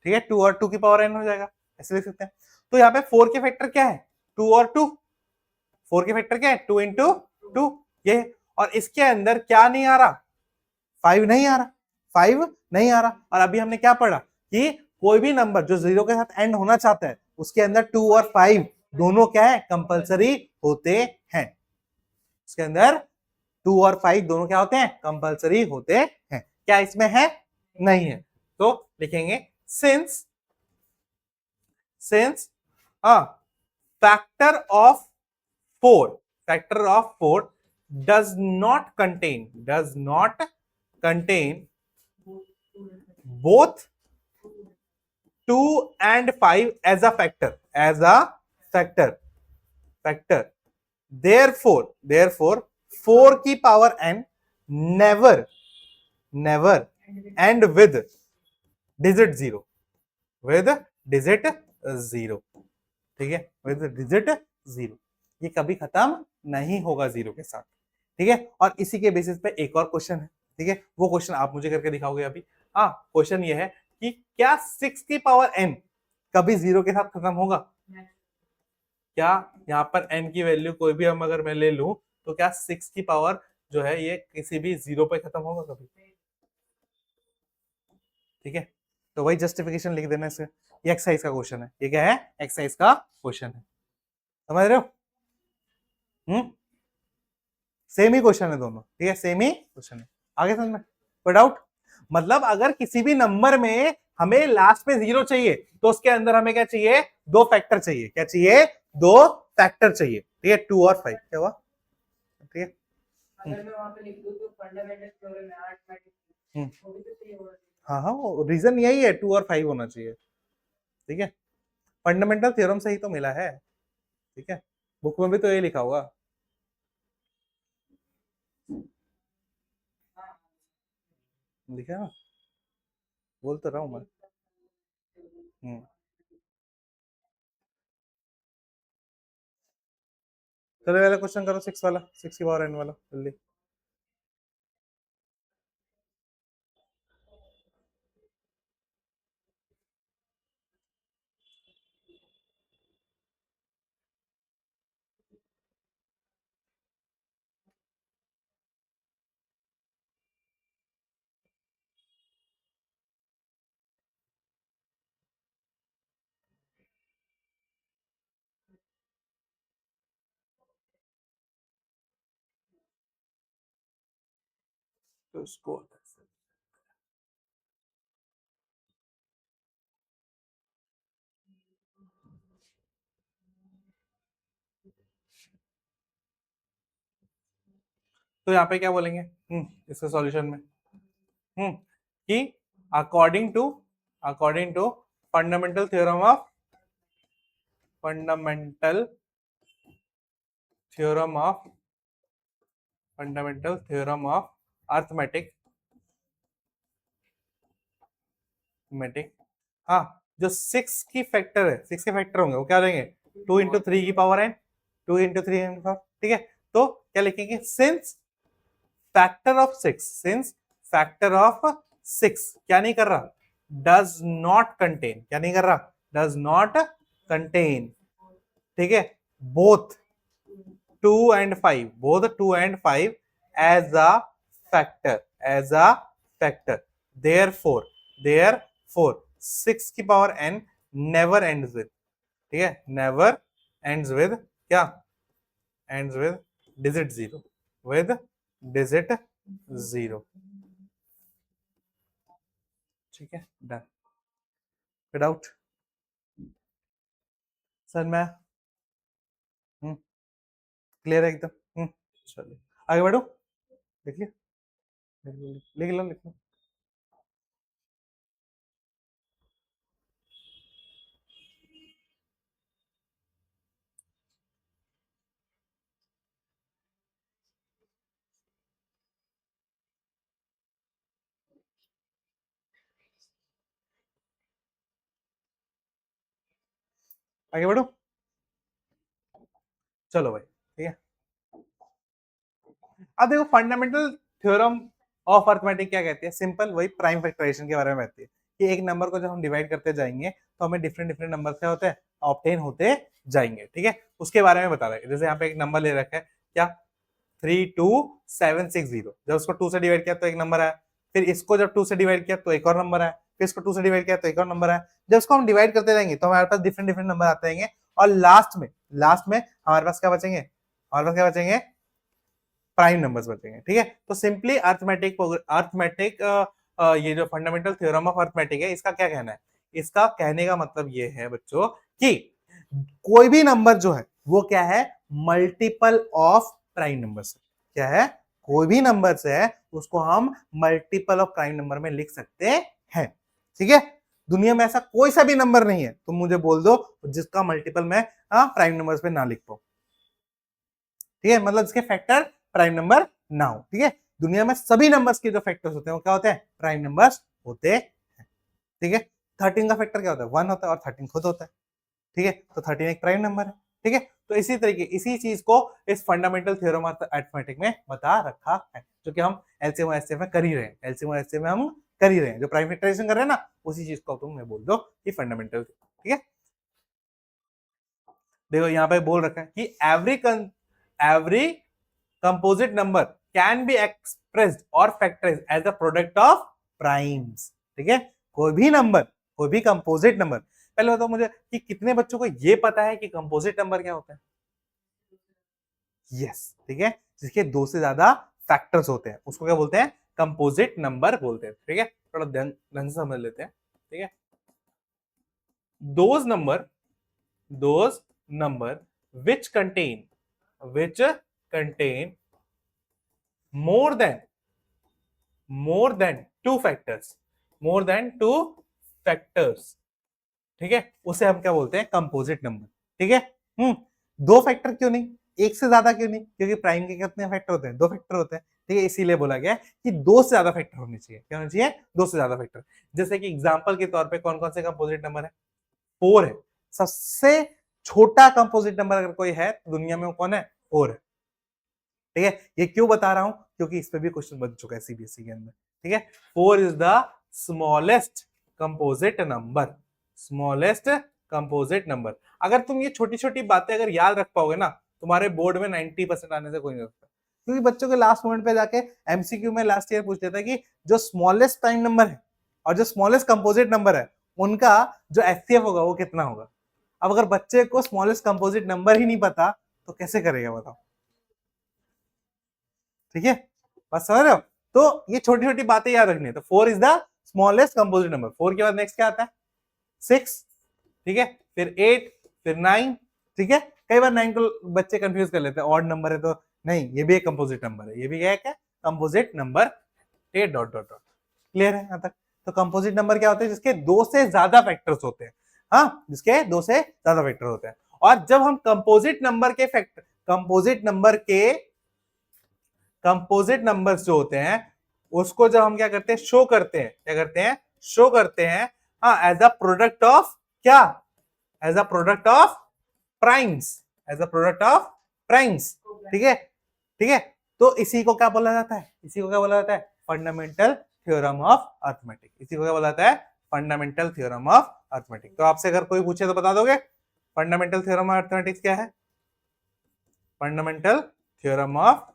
ठीक है, 2 और 2 की पावर n हो जाएगा, ऐसे लिख सकते हैं। तो यहाँ पे 4 के फैक्टर क्या है? 2 और 2, 4 के फैक्टर क्या है? 2 इंटू 2, ये। और इसके अंदर क्या नहीं आ रहा? 5 नहीं आ रहा, 5 नहीं आ रहा। और अभी हमने क्या पढ़ा कि कोई भी नंबर जो जीरो के साथ एंड होना चाहता है उसके अंदर 2 और 5 दोनों क्या है? कंपलसरी होते हैं। इसके अंदर 2 और 5 दोनों क्या होते हैं? कंपलसरी होते हैं। क्या इसमें है? नहीं है। तो लिखेंगे since factor of 4 does not contain both 2 and 5 as a factor. Therefore 4 की power n never end with digit 0, ठीक है, विद डिजिट 0, ये कभी खत्म नहीं होगा जीरो के साथ, ठीक है। और इसी के बेसिस पे एक और क्वेश्चन है, ठीक है, वो क्वेश्चन आप मुझे करके दिखाओगे अभी। हाँ, क्वेश्चन ये है कि क्या 6 की पावर n कभी जीरो के साथ खत्म होगा? क्या यहाँ पर n की वैल्यू कोई भी हम अगर मैं ले लूं तो क्या 6 की पावर जो है ये किसी भी जीरो पे खत्म होगा कभी? ठीक है, तो वही जस्टिफिकेशन लिख देना इसका। ये एक्सरसाइज का क्वेश्चन है, ये क्या है? एक्सरसाइज का क्वेश्चन है, समझ रहे हो? सेम ही क्वेश्चन है दोनों, ठीक है, सेम ही क्वेश्चन है। आगे समझ में? कोई डाउट? मतलब अगर किसी भी नंबर में हमें लास्ट में जीरो चाहिए तो उसके अंदर हमें क्या चाहिए? दो फैक्टर चाहिए। क्या चाहिए? दो फैक्टर चाहिए, ठीक है, 2 और 5। क्या हुआ? ठीक है, अगर मैं वहां पे लिख दूं तो फंडामेंटल थ्योरम है आर्थमेटिक, वो भी तो चाहिए होगा। हाँ हाँ, वो रीजन यही है, 2 और 5 होना चाहिए, ठीक है, फंडामेंटल थ्योरम से ही तो मिला है, ठीक है, बुक में भी तो ये लिखा होगा। लिखा है ना, बोल तो रहा हूँ मैं। चलो वाला क्वेश्चन करो, 6 वाला, 6 की पावर n वाला, जल्दी। तो इसको तो यहाँ पे क्या बोलेंगे इसके सॉल्यूशन में? कि according to fundamental theorem of fundamental theorem of arithmetic, हाँ, जो 6 की फैक्टर है, 6 के फैक्टर होंगे वो क्या रहेंगे? 2 इंटू 3 की पावर n, 2 इंटू 3 की पावर, ठीक है। तो क्या लिखेंगे? सिंस फैक्टर ऑफ 6 क्या नहीं कर रहा? डज नॉट कंटेन, क्या नहीं कर रहा? डज नॉट कंटेन, ठीक है, both 2 and 5, both 2 and 5 as a factor, therefore 6 की power n never ends with, ठीक है, never ends with क्या? ends with digit 0, with digit 0, ठीक है, डन। फिर आउट सर मैं क्लियर है एकदम। चलिए आगे बढ़ो, लिख लिया, लिख लो लिख लो। आगे बढ़ो, चलो भाई ठीक है। अब देखो फंडामेंटल थ्योरम ऑफ अर्थमेटिक क्या कहती है, सिंपल वही प्राइम फैक्टराइजेशन के बारे में कहती है कि एक नंबर को जब हम डिवाइड करते जाएंगे तो हमें डिफरेंट डिफरेंट नंबर क्या होते हैं, ऑब्टेन होते जाएंगे। ठीक है, उसके बारे में बता रहा है। जैसे यहाँ पे एक नंबर ले रखा है क्या, 32760। जब उसको 2 से डिवाइड किया तो एक नंबर आया, फिर इसको जब 2 से डिवाइड किया तो एक और नंबर आया, फिर इसको 2 से डिवाइड किया तो एक और नंबर आया। जब इसको हम डिवाइड करते जाएंगे तो हमारे पास डिफरेंट डिफरेंट नंबर आते रहेंगे और लास्ट में हमारे पास क्या बचेंगे, हमारे पास क्या बचेंगे, प्राइम नंबर्स बचेंगे। ठीक है, तो सिंपली अर्थमेटिक ये जो फंडामेंटल थ्योरम ऑफ अर्थमेटिक है, इसका क्या कहना है, इसका कहने का मतलब ये है बच्चों कि कोई भी नंबर जो है वो क्या है, मल्टीपल ऑफ प्राइम नंबर्स। क्या है, कोई भी नंबर से है उसको हम मल्टीपल ऑफ प्राइम नंबर में लिख सकते हैं। ठीक है, दुनिया में ऐसा कोई सा भी नंबर नहीं है, तुम मुझे बोल दो जिसका मल्टीपल मैं प्राइम नंबर्स पे ना लिख पाऊं। ठीक है, मतलब इसके फैक्टर प्राइम नंबर ना हो। ठीक है, दुनिया में सभी नंबर्स के जो फैक्टर्स होते हैं वो क्या होते हैं, प्राइम नंबर्स होते हैं। ठीक है, 13 का फैक्टर क्या होता है, 1 होता है और 13 खुद होता है। ठीक है, तो 13 एक प्राइम नंबर है। ठीक है, तो इसी तरीके इसी चीज को इस फंडामेंटल थ्योरम ऑफ अरिथमेटिक में बता रखा है, जो कि हम एलसीएम और एचसीएफ में कर ही रहे हैं। एलसीएम और एचसीएफ में हम कर ही रहे हैं, जो प्राइम फैक्टराइजेशन कर रहे हैं ना, उसी चीज को तुम बोल दो कि फंडामेंटल। ठीक है, देखो यहाँ पे बोल रखा है कि every composite number can be expressed और factorized as a product of primes. ठीक है, कोई भी नंबर, कोई भी कंपोजिट नंबर, पहले बताओ मुझे कि कितने बच्चों को ये पता है कि कंपोजिट नंबर क्या होता है। यस, ठीक है, जिसके दो से ज्यादा फैक्टर्स होते हैं उसको क्या बोलते हैं, कंपोजिट नंबर बोलते हैं। ठीक है, थोड़ा ध्यान से समझ लेते हैं। ठीक है, those number which contain more than two factors, ठीक है, उसे हम क्या बोलते हैं, कंपोजिट नंबर। ठीक है, दो फैक्टर क्यों नहीं, एक से ज्यादा क्यों नहीं, क्योंकि प्राइम के कितने फैक्टर होते हैं, दो फैक्टर होते हैं। ठीक है, इसीलिए बोला गया कि दो से ज्यादा फैक्टर होने चाहिए। क्या होना चाहिए, दो से ज्यादा फैक्टर। जैसे कि एग्जांपल के तौर पे कौन कौन से कंपोजिट नंबर है, 4 है। सबसे छोटा कंपोजिट नंबर अगर कोई है दुनिया में वो कौन है, 4 है। ठीक है, ये क्यों बता रहा हूं, क्योंकि इस पे भी क्वेश्चन बन चुका है सीबीएसई के अंदर। ठीक है, 4 is the smallest composite number, smallest composite number. अगर तुम ये छोटी छोटी बातें अगर याद रख पाओगे ना, तुम्हारे बोर्ड में 90% आने से कोई नहीं रखता। क्योंकि बच्चों के लास्ट मोमेंट पे जाके एमसीक्यू में लास्ट ईयर पूछ लेता है कि जो स्मॉलेस्ट प्राइम नंबर है और जो स्मॉलेस्ट कंपोजिट नंबर है उनका जो एचसीएफ होगा वो कितना होगा। अब अगर बच्चे को स्मॉलेस्ट कंपोजिट नंबर ही नहीं पता तो कैसे करेगा बताओ। ठीक है, बस समझ रहे हो, तो ये छोटी छोटी बातें याद रखनी है। तो 4 is the smallest composite number. 4 के बाद नेक्स्ट क्या आता है, 6। ठीक है, फिर 8, फिर 9। ठीक है, कई बार 9 को बच्चे कंफ्यूज कर लेते हैं, ऑड नंबर है तो नहीं, ये भी एक कंपोजिट नंबर है, ये भी क्या है, composite number. Dot dot dot, clear है यहां तक। तो कंपोजिट नंबर क्या होते हैं, जिसके दो से ज्यादा फैक्टर्स होते हैं। हाँ, जिसके दो से ज्यादा फैक्टर होते हैं। और जब हम कंपोजिट नंबर्स जो होते हैं उसको जब हम क्या करते हैं, शो करते हैं, क्या करते हैं, शो करते हैं, हाँ, एज अ प्रोडक्ट ऑफ क्या, as a product of primes, as a product of primes. ठीक है, ठीक है, तो इसी को क्या बोला जाता है, इसी को क्या बोला जाता है, फंडामेंटल थ्योरम ऑफ अर्थमेटिक। इसी को क्या बोला जाता है, फंडामेंटल थ्योरम ऑफ अर्थमेटिक। तो आपसे अगर कोई पूछे तो बता दोगे फंडामेंटल थ्योरम ऑफ अर्थमेटिक्स क्या है, fundamental theorem of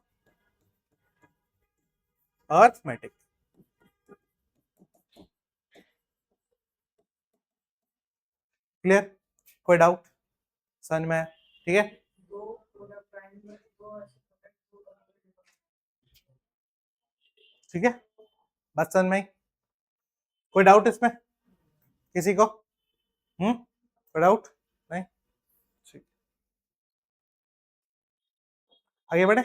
arithmetic. Clear, कोई डाउट समझ में, ठीक है। ठीक है, बात समझ में आई। कोई डाउट इसमें किसी को? कोई डाउट नहीं? ठीक, आगे बढ़े।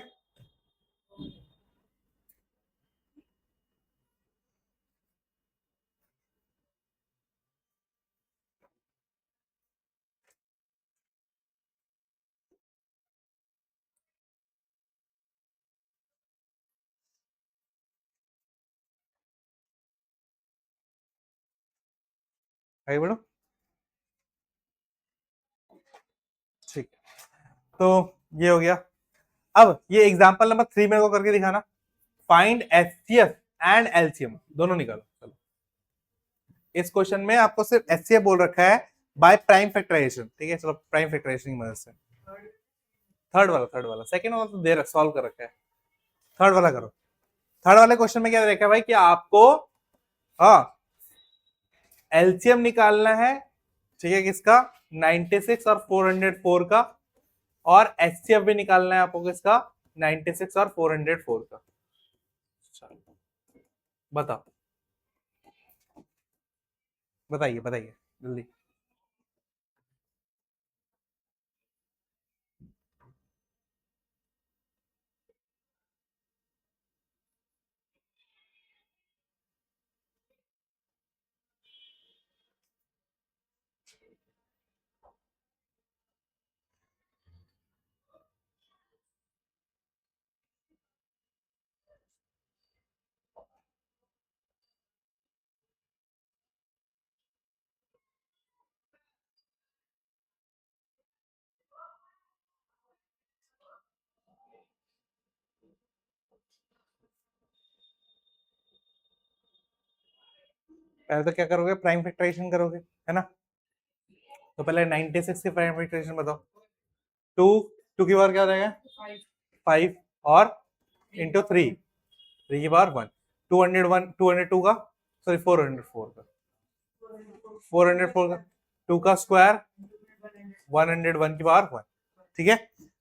आगे बढ़ो। ठीक, तो ये हो गया। अब ये एग्जांपल नंबर 3 मेरे को करके दिखाना। फाइंड एचसीएफ एंड एलसीएम दोनों निकालो। चलो, इस क्वेश्चन में आपको सिर्फ एचसीएफ बोल रखा है बाय प्राइम फैक्टराइजेशन। ठीक है, चलो प्राइम फैक्टराइजेशन की मदद से। थर्ड वाला सेकंड वाला तो दे सॉल्व कर रखा है। थर्ड वाला करो। थर्ड वाले क्वेश्चन में क्या देखा है भाई कि आपको हाँ एलसीएम निकालना है। ठीक है, किसका? 96 और 404 का। और एचसीएफ भी निकालना है आपको किसका? 96 और 404 का। बताओ, बताइए बताइए जल्दी। पहले तो क्या करोगे? प्राइम फैक्टराइजेशन करोगे, है ना? तो पहले 96 की प्राइम फैक्टराइजेशन बताओ। टू टू की पावर क्या हो जाएगा? 5 और इंटू 3, 3 की पावर 1। 201 202 का, सॉरी 404 का, 404 का 2 का स्क्वायर 101 की पावर 1। ठीक है।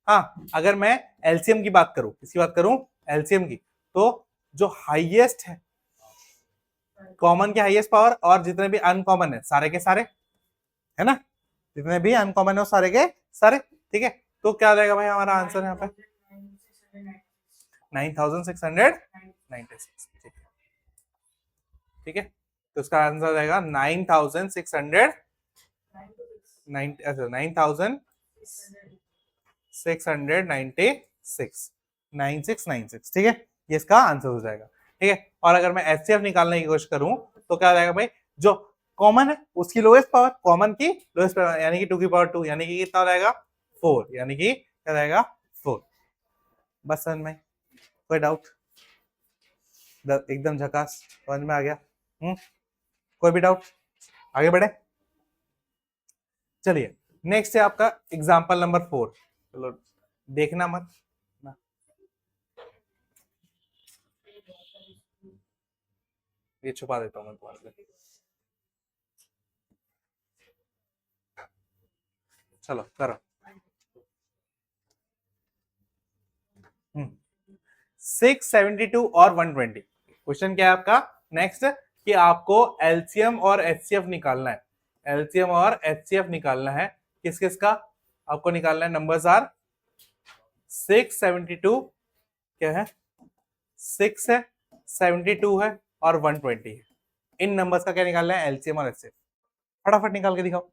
हाँ, अगर मैं एलसीएम की बात करूं, किसकी बात करूं? एलसीएम की। तो जो हाईएस्ट है, कॉमन के हाईएस्ट पावर और जितने भी अनकॉमन है सारे के सारे, है ना? जितने भी अनकॉमन है सारे के सारे। ठीक है, तो क्या आ जाएगा भाई हमारा आंसर यहाँ पे? 9696। ठीक है, ठीक है, तो इसका आंसर आ जाएगा 9600 9696 9696। ठीक है, ये इसका आंसर हो जाएगा। ठीक है, और अगर मैं एचसीएफ निकालने की कोशिश करूं तो क्या आ जाएगा भाई? जो कॉमन है उसकी लोएस्ट पावर, कॉमन की लोएस्ट पावर यानी कि 2 की पावर 2, यानी कि कितना हो जाएगा? 4, यानी कि क्या जाएगा? 4। बस समझ में? कोई डाउट? एकदम झकास समझ में आ गया? कोई भी डाउट? आगे बढ़े। चलिए, नेक्स्ट है आपका एग्जाम्पल नंबर 4। चलो देखना मत ना। ये छुपा देता हूँ मैं तुम्हारे लिए। चलो करो। 672 और 120। क्वेश्चन क्या है आपका नेक्स्ट? कि आपको एलसीएम और एचसीएफ निकालना है। एलसीएम और एचसीएफ निकालना है किस किस का? आपको निकालना है। नंबर्स आर 672, क्या है? 6 है, 72 है और 120 है। इन नंबर्स का क्या निकालना है? एलसीएम और एचसीएफ। फटाफट निकाल के दिखाओ।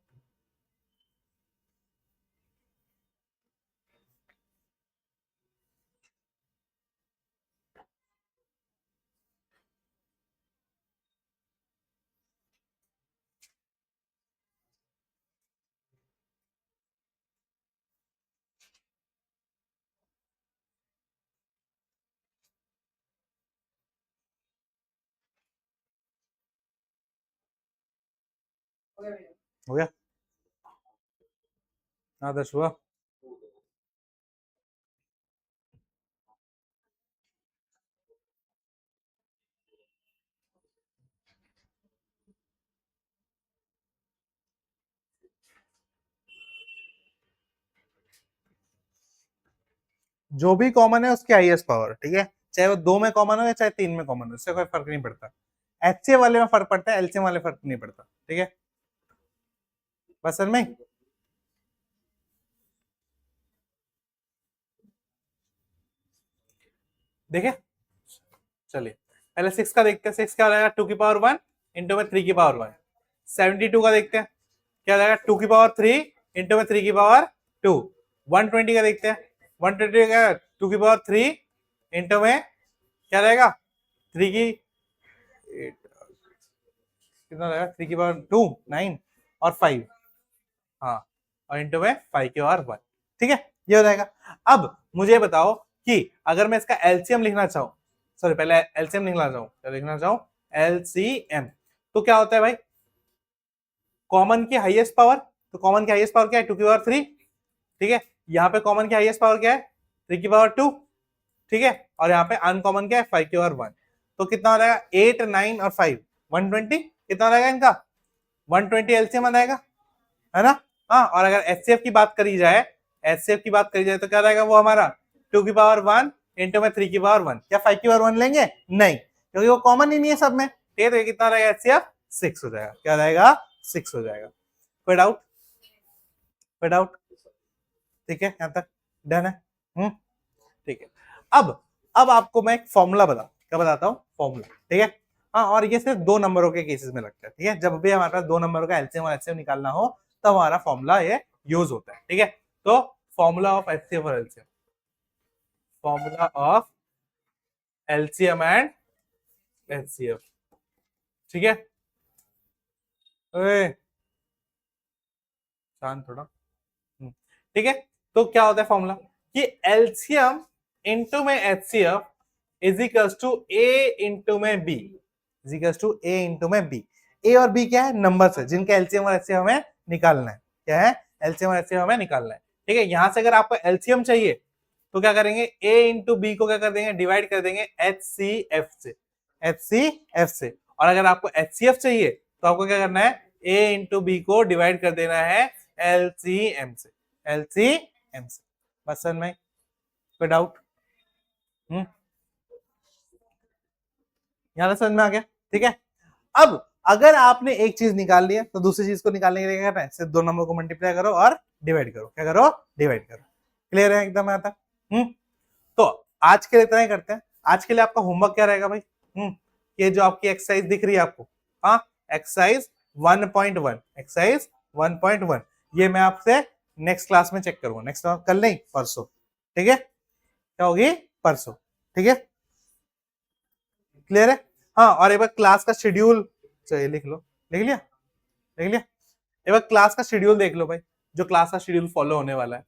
हो गया? आदर्श हुआ? जो भी कॉमन है उसकी हाईएस्ट पावर। ठीक है, चाहे वो 2 में कॉमन हो या चाहे 3 में कॉमन हो, उससे कोई फर्क नहीं पड़ता। HCF वाले में फर्क पड़ता है, LCM वाले फर्क नहीं पड़ता, ठीक है, बस समझ में। देखे, चलिए पहले 6 का देखते हैं। 6 क्या हो जाएगा, 2 की पावर 1 इंटू में 3 की पावर 1। 72 का देखते हैं, क्या हो जाएगा, 2 की पावर 3 इंटू में 3 की पावर 2। 120 का देखते हैं, 120 का 2 की पावर 3 इंटू में क्या रहेगा, 3 की कितना रहेगा, 3 की पावर 2 9 और 5, हाँ, और इंटू में 5 की पावर 1, ठीक है, ये हो जाएगा। अब मुझे बताओ कि अगर मैं इसका एलसीएम लिखना चाहूं, सॉरी पहले एलसीएम लिखना चाहूं, क्या लिखना चाहूं, एलसीएम, तो क्या होता है भाई, कॉमन की हाईएस्ट पावर, तो कॉमन की हाईएस्ट पावर क्या है, 2 की पावर 3, ठीक है, यहाँ पे कॉमन की हाईएस्ट पावर क्या है, 3 की पावर 2, ठीक है, और यहाँ पे अनकॉमन क्या है, 5 की पावर 1, तो कितना हो जाएगा, 8 9 और 5 120, कितना रहेगा इनका, 120 एलसीएम आ जाएगा, है ना। हाँ, और अगर एचसीएफ की बात करी जाए, एचसीएफ की बात करी जाए तो क्या रहेगा वो हमारा 2 की पावर 1 इंटू में 3 की पावर 1, क्या 5 की पावर 1 लेंगे, नहीं, क्योंकि वो कॉमन ही नहीं है सब में, ठीक है, तो ये कितना रहेगा, एचसीएफ 6 हो जाएगा, क्या रहेगा, 6 हो जाएगा। कोई डाउट, कोई डाउट, ठीक है, यहां तक डन है, ठीक है। अब आपको मैं एक फॉर्मूला क्या बताता हूँ, फॉर्मूला, ठीक है, हाँ, और ये सिर्फ 2 नंबरों के केसेस में लगता है, ठीक है, जब भी हमारे पास 2 नंबरों का एलसीएम और एचसीएफ निकालना हो तब हमारा फॉर्मूला ये यूज होता है, ठीक है। तो फॉर्मूला ऑफ एचसीएफ और LCM, formula of LCM and HCF, ठीक है, शांत थोड़ा, ठीक है। तो क्या होता है फॉर्मूला कि एलसीएम इंटू में HCF is equals to A into में B, is equals to A into में बी। ए और बी क्या है, नंबर्स है जिनका एलसीएम और एचसीएफ हमें निकालना है, क्या है, एलसीएम और एचसीएफ हमें निकालना है, ठीक है। यहां से अगर आपको एलसीएम चाहिए तो क्या करेंगे, ए इंटू बी को क्या कर देंगे, डिवाइड कर देंगे एचसीएफ से, एचसीएफ से, और अगर आपको एचसीएफ चाहिए तो आपको क्या करना है, ए इंटू बी को डिवाइड कर देना है एलसीएम से, एलसीएम से, बस समझ में, कोई डाउट, यहां समझ में आ गया, ठीक है। अब अगर आपने एक चीज निकाल लिया तो दूसरी चीज को निकालने के लिए क्या करना है, सिर्फ 2 नंबर को मल्टीप्लाई करो और डिवाइड करो, क्या करो, डिवाइड करो, क्लियर है एकदम यहाँ तक, तो आज के लिए इतना ही करते हैं। आज के लिए आपका होमवर्क क्या रहेगा भाई, ये जो आपकी एक्सरसाइज दिख रही है आपको, हाँ, एक्सरसाइज 1.1, एक्सरसाइज 1.1, ये मैं आपसे नेक्स्ट क्लास में चेक करूंगा, नेक्स्ट कल नहीं, परसों, ठीक है, क्या होगी, परसों, ठीक है, क्लियर है। हाँ, और एक बार क्लास का शेड्यूल, चलिए लिख लो, लिख लिया, लिख लिया, एक बार क्लास का शेड्यूल देख लो भाई, जो क्लास का शेड्यूल फॉलो होने वाला है,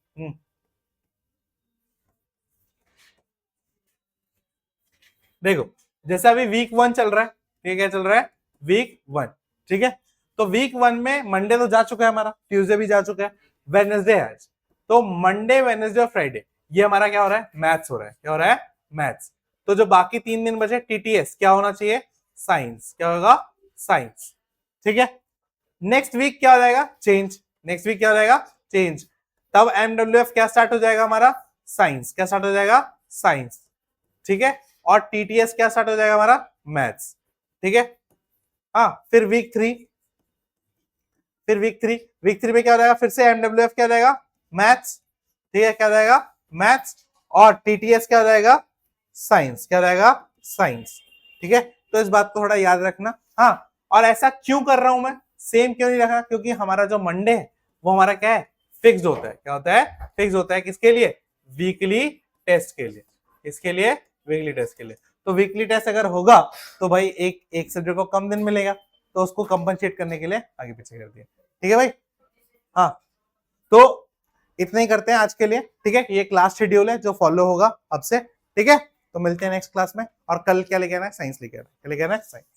देखो, जैसे अभी वीक 1 चल रहा है, ठीक है, क्या चल रहा है, वीक 1, ठीक है, तो वीक 1 में मंडे तो जा चुका है हमारा, ट्यूसडे भी जा चुका है, वेडनेसडे है आज, तो मंडे वेडनेसडे और फ्राइडे ये हमारा क्या हो रहा है, मैथ्स हो रहा है, क्या हो रहा है, मैथ्स। तो जो बाकी 3 दिन बचे टीटीएस क्या होना चाहिए, साइंस, क्या होगा, साइंस, ठीक है। नेक्स्ट वीक क्या हो जाएगा, चेंज, नेक्स्ट वीक क्या हो जाएगा, चेंज, तब एमडब्ल्यूएफ क्या स्टार्ट हो जाएगा हमारा, साइंस, क्या स्टार्ट हो जाएगा, साइंस, ठीक है, और टीटीएस क्या स्टार्ट हो जाएगा हमारा, मैथ्स, ठीक है। हाँ, फिर वीक 3, फिर वीक 3, वीक 3 में क्या हो जाएगा, फिर से एमडब्ल्यूएफ क्या हो जाएगा, मैथ्स, ठीक है, क्या हो जाएगा, मैथ्स, और टीटीएस क्या हो जाएगा, साइंस, क्या हो जाएगा, साइंस, ठीक है। तो इस बात को थोड़ा याद रखना। हाँ, और ऐसा क्यों कर रहा हूं मैं, सेम क्यों नहीं रखा, क्योंकि हमारा जो मंडे है वो हमारा क्या है, फिक्स्ड होता है, क्या होता है, फिक्स होता है, किसके लिए, वीकली टेस्ट के लिए, इसके लिए, वीकली टेस्ट के लिए। तो वीकली टेस्ट अगर होगा तो भाई एक सब्जेक्ट को कम दिन मिलेगा, तो उसको कंपनसेट करने के लिए आगे पीछे कर दिया, ठीक है भाई। हाँ, तो इतना ही करते हैं आज के लिए, ठीक है, ये क्लास शेड्यूल है जो फॉलो होगा अब से, ठीक है। तो मिलते हैं नेक्स्ट क्लास में, और कल क्या लेके आना है, साइंस लेके आना है, क्या लेके आना है, साइंस।